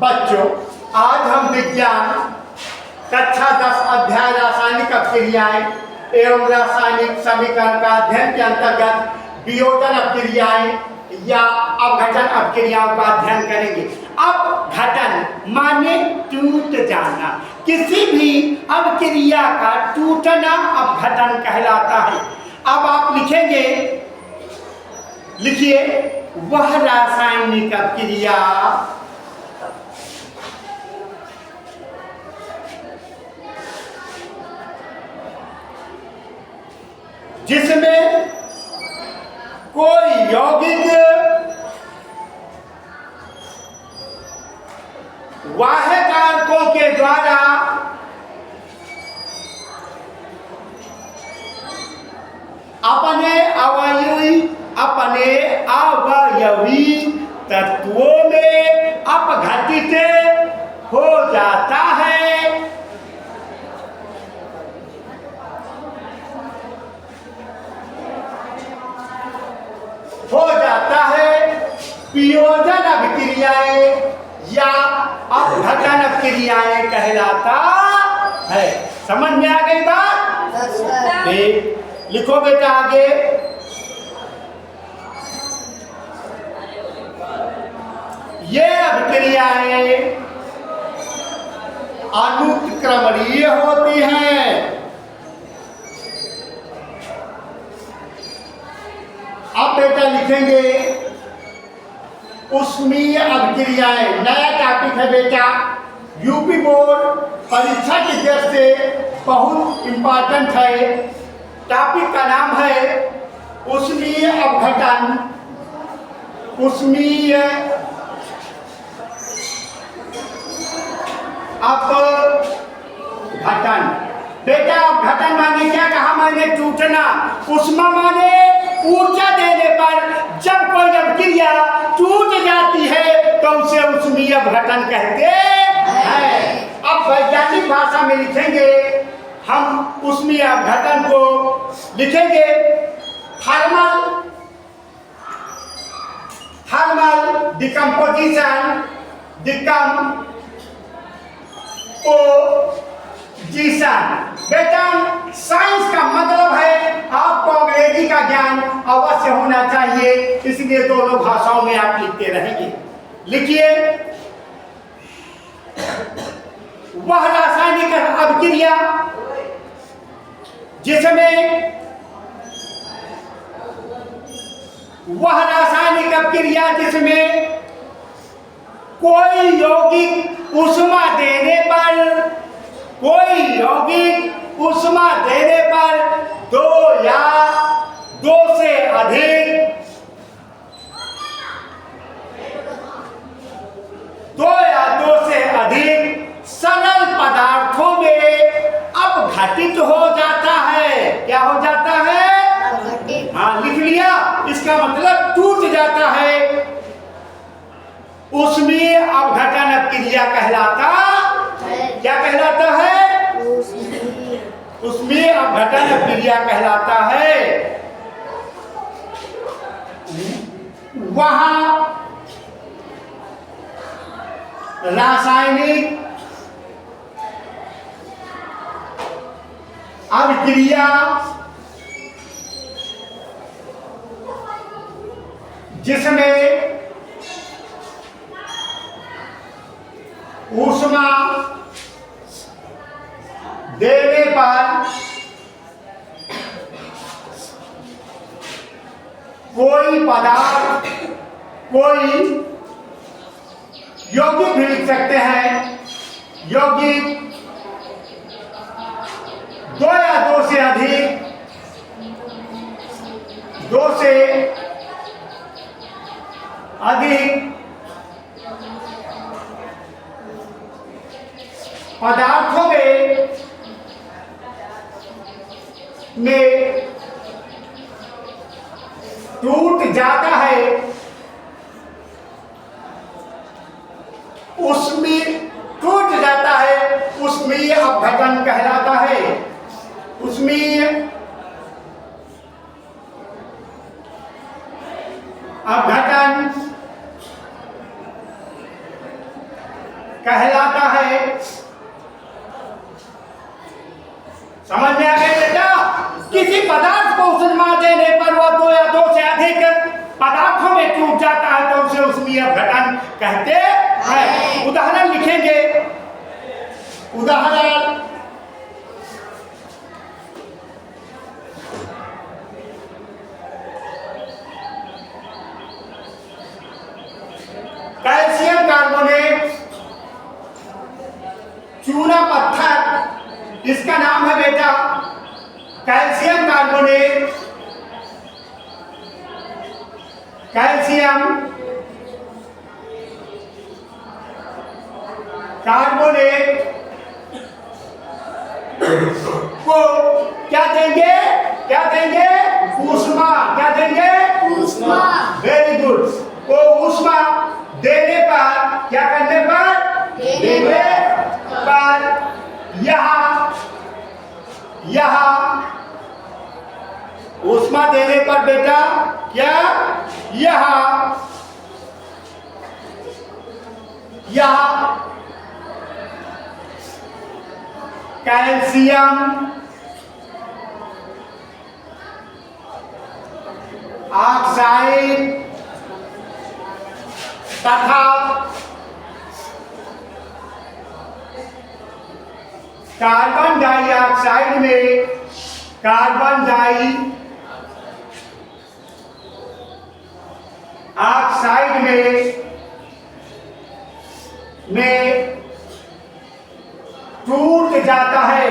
बच्चों, आज हम विज्ञान कक्षा 10 अध्याय रासायनिक अपक्रियाएं एवं रासायनिक समीकरण का अध्ययन के अंतर्गत वियोजन अपक्रियाएं या अपघटन अपक्रियाओं का अध्ययन करेंगे। अपघटन माने टूट जाना, किसी भी अपक्रिया का टूटना अपघटन कहलाता है। अब आप लिखेंगे, लिखिए, वह रासायनिक अपक्रिया जिसमें कोई यौगिक बाह्य कारकों के द्वारा अपने अवयवी तत्वों में अपघटित हो जाता है। वियोजन अभिक्रियाएं या अपघटन अभिक्रियाएं कहलाता है। समझ में आ गई बात? ठीक, लिखो बेटा आगे। ये अभिक्रियाएं अनुत्क्रमणीय होती हैं। अब बेटा लिखेंगे ऊष्मीय अभिक्रियाएं। नया टॉपिक है बेटा, यूपी बोर्ड परीक्षा की दृष्टि से बहुत इंपॉर्टेंट है। टॉपिक का नाम है ऊष्मीय अपघटन, ऊष्मीय अपघटन। बेटा अपघटन माने क्या कहा मैंने? टूटना। ऊष्मा माने ऊर्जा देने पर जब कोई अपक्रिया टूट जाती है तो उसे ऊष्मीय अपघटन कहते हैं। अब वैज्ञानिक भाषा में लिखेंगे हम ऊष्मीय अपघटन को, लिखेंगे थर्मल डिकम्पोजिशन, बेटा साइंस का मतलब है आपको अंग्रेजी का ज्ञान अवश्य होना चाहिए, इसलिए दोनों भाषाओं में आप लिखते रहेंगे। लिखिए, वह रासायनिक अभिक्रिया जिसमें कोई यौगिक ऊष्मा देने पर दो या दो से अधिक सरल पदार्थों में अपघटित हो जाता है। क्या हो जाता है? हाँ, लिख लिया। इसका मतलब टूट जाता है। ऊष्मीय अपघटन अपक्रिया कहलाता है। क्या कहलाता है? ऊष्मीय अपघटन अपक्रिया कहलाता है। वहां रासायनिक अभिक्रिया जिसमें ऊष्मा देने पर कोई पदार्थ, कोई यौगिक भी लिख सकते हैं, यौगिक दो या दो से अधिक पदार्थों में टूट जाता है, ऊष्मीय अपघटन कहलाता है। ऊष्मीय अपघटन कहलाता है। समझ में आ गया बेटा? किसी पदार्थ को उष्मा देने पर वह दो या दो से अधिक पदार्थों में टूट जाता है तो उसे ऊष्मीय अपघटन कहते हैं। उदाहरण लिखेंगे। उदाहरण कैल्शियम कार्बोनेट, चूना पत्थर, इसका नाम है बेटा कैल्शियम कार्बोनेट। कैल्शियम कार्बोनेट को क्या देंगे? क्या देंगे? ऊष्मा। क्या देंगे? ऊष्मा। Very good. को ऊष्मा देने पर, क्या करने पर? देने पर यहाँ ऊष्मा देने पर बेटा क्या यहाँ कैल्शियम ऑक्साइड तथा कार्बन डाइऑक्साइड में कार्बन डाइऑक्साइड में टूट जाता है।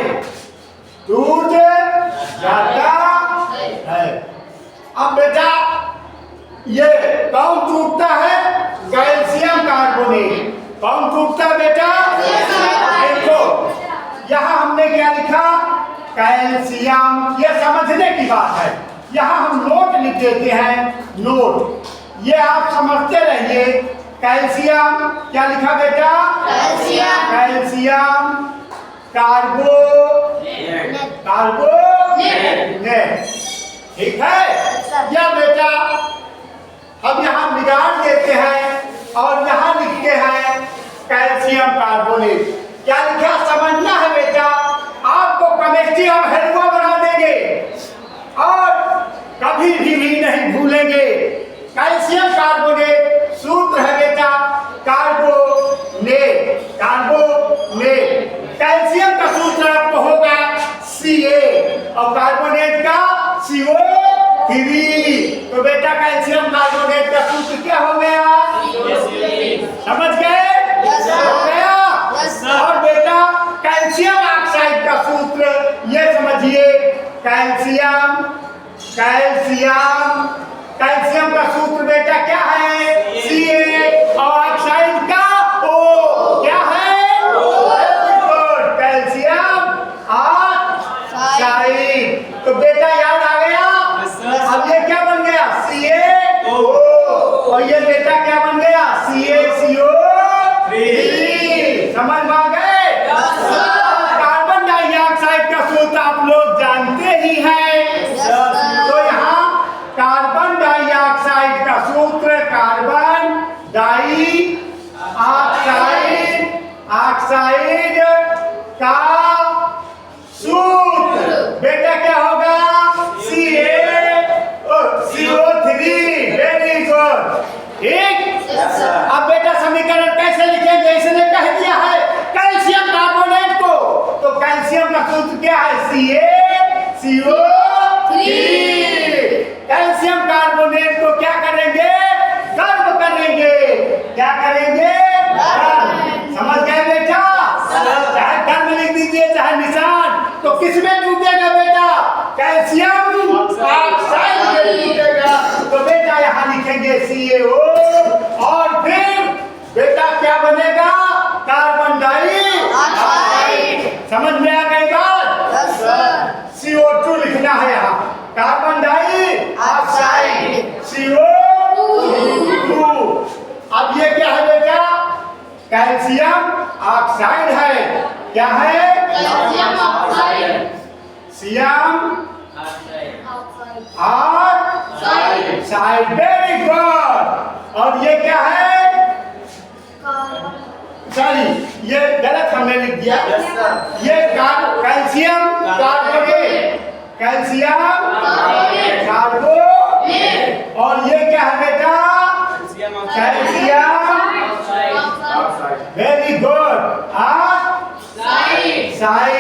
टूट जाता है। अब बेटा ये कौन टूटता है? Calcium carbonate. कौन टूटता है बेटा? देखो यहाँ हमने क्या लिखा? कैल्शियम। ये समझने की बात है। यहाँ हम नोट लिख देते हैं। नोट ये आप समझते रहिए। कैल्शियम क्या लिखा बेटा? Calcium carbonate. ठीक है? या बेटा हम यहाँ बिगाड़ देते हैं और यहाँ लिखते हैं कैल्शियम कार्बोनेट। क्या लिखा समझना है बेटा? आपको केमिस्ट्री हम हलवा बना देंगे और कभी भी नहीं भूलेंगे। कैल्शियम कार्बोनेट सूत्र है बेटा कार्बोनेट। कार्बोनेट कैल्शियम का सूत्र आपको होगा Ca और कार्बोनेट का CO3। तो बेटा कैल्शियम कार्बोनेट का सूत्र क्या हो गया? समझ गए? हो गया। और बेटा कैल्शियम ऑक्साइड का सूत्र ये समझिए। कैल्शियम का सूत्र बेटा क्या है? Ca और ऑक्साइड का O क्या है? Calcium oxide. तो बेटा याद आ गया? अब ये क्या बन गया? CaO और ये बेटा क्या बन गया? CaCO3। समझ में आ गए? कार्बन डाइऑक्साइड का सूत्र आप लोग जानते ही हैं। तो यहाँ कार्बन डाइऑक्साइड का सूत्र कार्बन डाइऑक्साइड का सूत्र बेटा क्या होगा? CO3। Very good. ठीक। अब बेटा समीकरण कैसे लिखेंगे? इसने कह दिया है कैल्शियम कार्बोनेट को, तो कैल्शियम का सूत्र क्या है? CaCO3। कैल्शियम कार्बोनेट को क्या करेंगे? गर्म करेंगे। क्या करेंगे? समझ गए बेटा? चाहे गर्म लिख दीजिए चाहे निशान। तो किसमें टूटेगा बेटा? कैल्शियम ऑक्साइड में टूटेगा। तो बेटा यहाँ लिखेंगे CaO और फिर बेटा क्या बनेगा? Carbon dioxide. समझ में आ गई बात? CO2 लिखना है यहाँ। Carbon dioxide CO2। अब ये क्या है बेटा? कैल्शियम ऑक्साइड है। क्या है? Calcium oxide. Oxide. Very good. और ये क्या है? सॉरी, ये गलत हमने लिख दिया। Yes, sir. ये calcium carbonate, calcium carbonate. Carbonate, और ये क्या है बेटा? Calcium. Oxide. Very good. Side. Side